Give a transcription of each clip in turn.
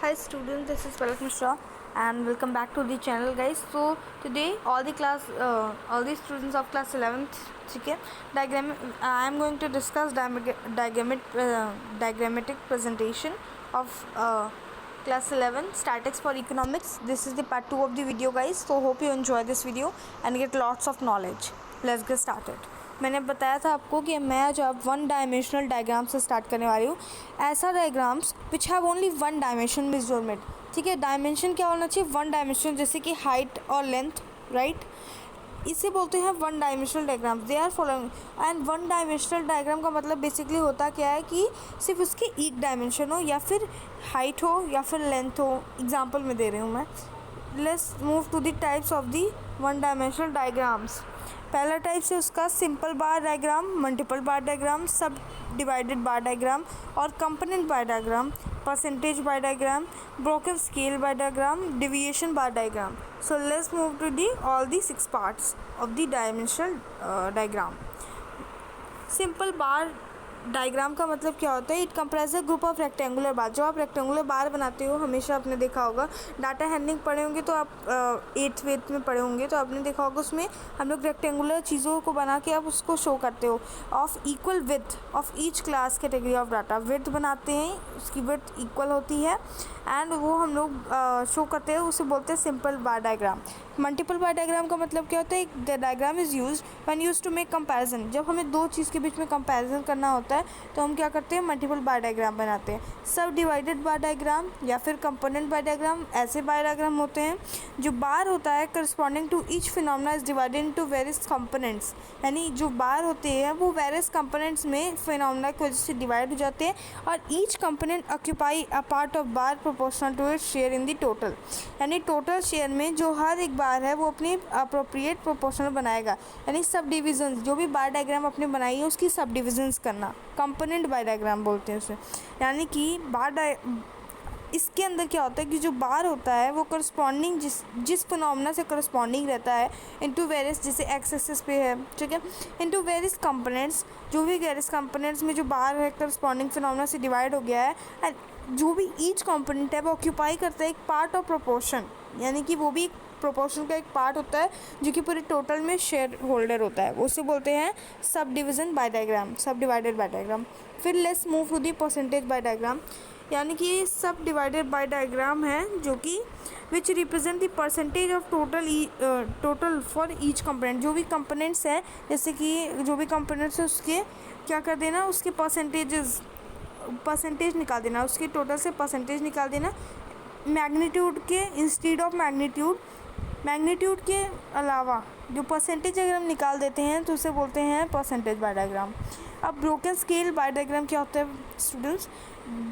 Hi students, this is Palak Mishra and welcome back to the channel guys. So today all the students of class 11th ठीक diagram I am going to discuss diagrammatic presentation of class 11 statics for economics. This is the part 2 of the video guys. So hope you enjoy this video and get lots of knowledge. Let's get started. मैंने बताया था आपको कि मैं आज आप one dimensional diagram से start करने वाली हूँ. ऐसा diagrams which have only one dimension measurement. ठीक है, डायमेंशन क्या होना चाहिए? वन डायमेंशन, जैसे कि हाइट और लेंथ, राइट. इसे बोलते हैं one dimensional diagram. They are following. And one dimensional diagram का मतलब बेसिकली होता क्या है कि सिर्फ उसकी एक डायमेंशन हो, या फिर हाइट हो या फिर लेंथ हो. एग्जाम्पल में दे रही हूँ मैं. Let's move to the types of the one dimensional diagrams. पहला टाइप से उसका simple bar diagram, multiple bar diagram, sub divided bar diagram और component bar diagram, percentage bar diagram, broken scale bar diagram, deviation bar diagram. So let's move to the all the 6 parts of the dimensional diagram. Simple bar diagram का मतलब क्या होता है? It comprise a group of rectangular बार. जब आप rectangular बार बनाते हो, हमेशा आपने देखा होगा डाटा हैंडलिंग पढ़े होंगे तो आप 8th वेथ में पढ़े होंगे तो आपने देखा होगा उसमें हम लोग रेक्टेंगुलर चीज़ों को बना के आप उसको शो करते हो. Of equal width of each class category of data. With बनाते हैं, उसकी विथ इक्वल होती है एंड वो हम लोग शो करते हैं, उसे बोलते हैं simple bar diagram. Multiple bar diagram का मतलब क्या होता है? The diagram is use when use to make comparison. जब हमें दो चीज़ के बीच में कंपैरिजन करना होता है तो हम क्या करते हैं? मल्टीपल बार डायग्राम बनाते हैं. सब डिवाइडेड बार डायग्राम या फिर कंपोनेंट बार डायग्राम, ऐसे बार डायग्राम होते हैं जो बार होता है corresponding to each phenomena is divided into various components. यानी जो बार होते हैं वो वेरियस कंपोनेंट्स में फिनोमेना की वजह से डिवाइड हो जाते हैं और each component occupy a part of bar proportional to its share in the total. यानी टोटल शेयर में जो हर एक बार है वो अपनी अप्रोप्रिएट प्रोपोर्शनल बनाएगा. यानी सब डिविजन, जो भी बार डायग्राम आपने बनाई है उसकी सब डिविजन्स करना, कंपोनेंट बार डायग्राम बोलते हैं उसे. यानी कि इसके अंदर क्या होता है कि जो बार होता है वो करस्पॉन्डिंग जिस फिनोमेना से करस्पॉन्डिंग रहता है इनटू वेरियस, जैसे एक्स एक्सिस पे है, ठीक है, इनटू वेरियस कंपोनेंट्स. जो भी वेरियस कंपोनेंट्स में जो बार है करस्पॉन्डिंग फिनोमेना से डिवाइड हो गया है, एंड जो भी ईच कंपोनेंट है वो ऑक्यूपाई करता है एक पार्ट ऑफ प्रोपोर्शन. यानी कि वो भी प्रोपोर्शन का एक पार्ट होता है जो कि पूरे टोटल में शेयर होल्डर होता है. उसे बोलते हैं sub division by diagram, sub divided by diagram. फिर let's move to the percentage by diagram. यानी कि सब डिवाइडेड बाय डायग्राम है जो कि which represent the percentage of total for each component. जो भी कंपोनेंट्स हैं, जैसे कि जो भी कंपोनेंट्स हैं उसके क्या कर देना, उसके परसेंटेज निकाल देना, उसके टोटल से परसेंटेज निकाल देना. मैग्नीट्यूड के इंस्टीड ऑफ मैग्नीट्यूड के अलावा जो परसेंटेज अगर हम निकाल देते हैं तो उसे बोलते हैं परसेंटेज बाय डायग्राम. अब ब्रोकन स्केल बाय डायग्राम क्या होता है students?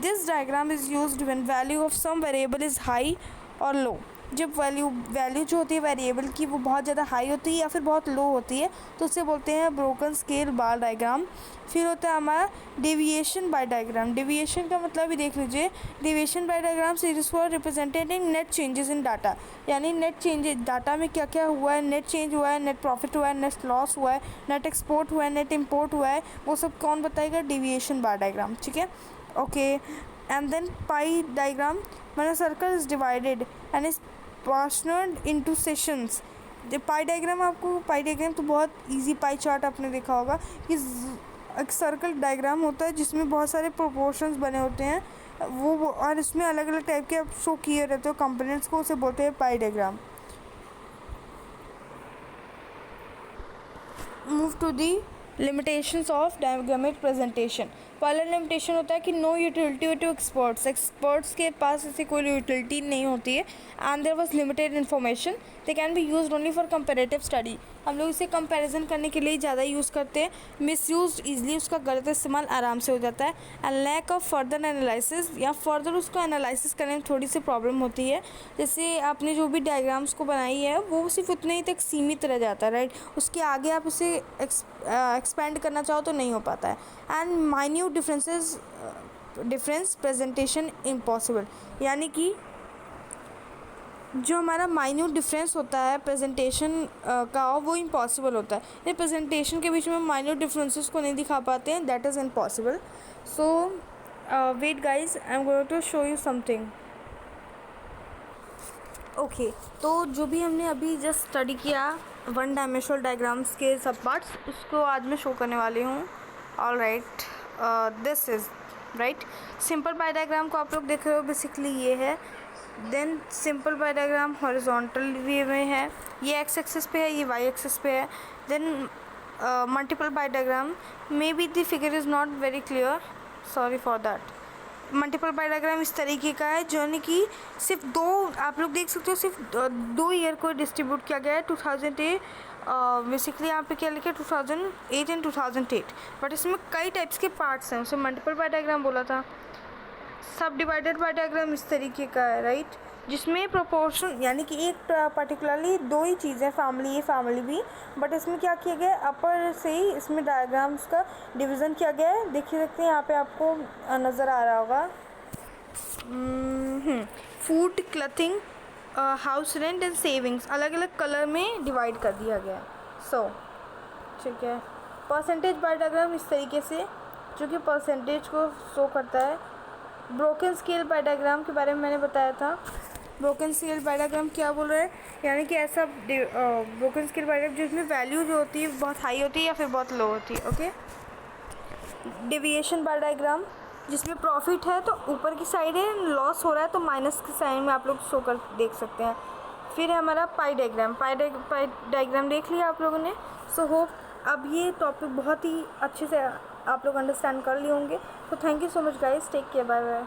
This diagram is used when value of some variable is high और लो. जब वैल्यू जो होती है वेरिएबल की वो बहुत ज़्यादा हाई होती है या फिर बहुत लो होती है तो उसे बोलते हैं ब्रोकन स्केल बार डायग्राम. फिर होता है हमारा डेविएशन बाय डायग्राम. डेविएशन का मतलब भी देख लीजिए. डेविएशन बाय डायग्राम से is for representing net changes in data. यानी नेट चेंजेस डाटा में क्या क्या हुआ है, नेट चेंज हुआ है, नेट प्रॉफिट हुआ है, नेट लॉस हुआ है, नेट एक्सपोर्ट हुआ है, नेट इम्पोर्ट हुआ है, वो सब कौन बताएगा? Deviation bar diagram. ठीक है, okay. And then pie diagram. when a circle is divided and is portioned into sections. Pi diagram, आपको पाई डायग्राम तो बहुत इजी, पाई चार्ट आपने देखा होगा कि एक सर्कल डायग्राम होता है जिसमें बहुत सारे प्रोपोर्शंस बने होते हैं वो और इसमें अलग अलग टाइप के आप शो किए रहते हो कंपोनेंट्स को, उसे बोलते हैं pie diagram. Move to the limitations of diagrammatic presentation. पहला लिमिटेशन होता है कि नो यूटिलिटी टू एक्सपर्ट्स के पास ऐसी कोई यूटिलिटी नहीं होती है. And there was limited information. They can be used only for comparative study. हम लोग इसे कंपैरिजन करने के लिए ज़्यादा यूज़ करते हैं. मिसयूज ईजिली, उसका गलत इस्तेमाल आराम से हो जाता है. And lack of further analysis, या फर्दर उसको एनालिसिस करने में थोड़ी सी प्रॉब्लम होती है. जैसे आपने जो भी डायग्राम्स को बनाई है वो सिर्फ उतने ही तक सीमित रह जाता है, राइट. उसके आगे आप उसे एक्सपेंड करना चाहो तो नहीं हो पाता है. And minute difference presentation impossible. यानी कि जो हमारा माइन्यूट डिफरेंस होता है प्रेजेंटेशन का वो इम्पॉसिबल होता है. ये प्रेजेंटेशन के बीच में माइन्यूट डिफरेंसेस को नहीं दिखा पाते हैं, that is impossible. So wait guys, I am going to show you something. Okay तो जो भी हमने अभी जस्ट स्टडी किया वन डायमेंशनल डायग्राम्स के सब पार्ट्स, उसको आज मैं शो करने वाली हूँ। All right, this is right simple pie diagram को आप लोग देख रहे हो, बेसिकली ये है। Then simple pie diagram horizontal way में है, ये एक्स एक्सिस पे है, ये वाई एक्सिस पे है। Then multiple pie diagram, may be the figure is not very clear, sorry for that. Multiple pie diagram इस तरीके का है जो कि सिर्फ दो, आप लोग देख सकते हो, सिर्फ 2 ईयर को डिस्ट्रीब्यूट किया गया है। 2008 बेसिकली यहाँ पे क्या लिखा है 2008 एंड 2008, बट इसमें कई टाइप्स के पार्ट्स हैं, उसे मल्टीपल पाई डायग्राम बोला था। सब डिवाइडेड पाई डायग्राम इस तरीके का है, राइट, जिसमें प्रोपोर्शन यानी कि एक पर्टिकुलरली 2 ही चीज़ें, फैमिली ये फैमिली भी, बट इसमें क्या किया गया है अपर से ही इसमें डायग्राम्स का डिवीज़न किया गया है। देखिए सकते हैं यहाँ पे आपको नज़र आ रहा होगा। Food, clothing, house rent and savings अलग अलग कलर में डिवाइड कर दिया गया है। सो ठीक है, परसेंटेज पाई डायग्राम इस तरीके से जो कि परसेंटेज को शो करता है। ब्रोकन स्केल पाई डायग्राम के बारे में मैंने बताया था। ब्रोकन स्केल पाई डायग्राम क्या बोल रहा है, यानी कि ऐसा ब्रोकन स्केल पाई डायग्राम जिसमें वैल्यू जो होती है बहुत हाई होती है या फिर बहुत लो होती है। ओके, डेविएशन पाई डायग्राम जिसमें प्रॉफिट है तो ऊपर की साइड है, लॉस हो रहा है तो माइनस की साइड में आप लोग शो कर देख सकते हैं। फिर है हमारा पाई डायग्राम, पाई डायग्राम देख लिया आप लोगों ने। सो होप अब ये टॉपिक बहुत ही अच्छे से आप लोग अंडरस्टैंड कर लिए होंगे। तो thank you so much guys, take care, bye bye.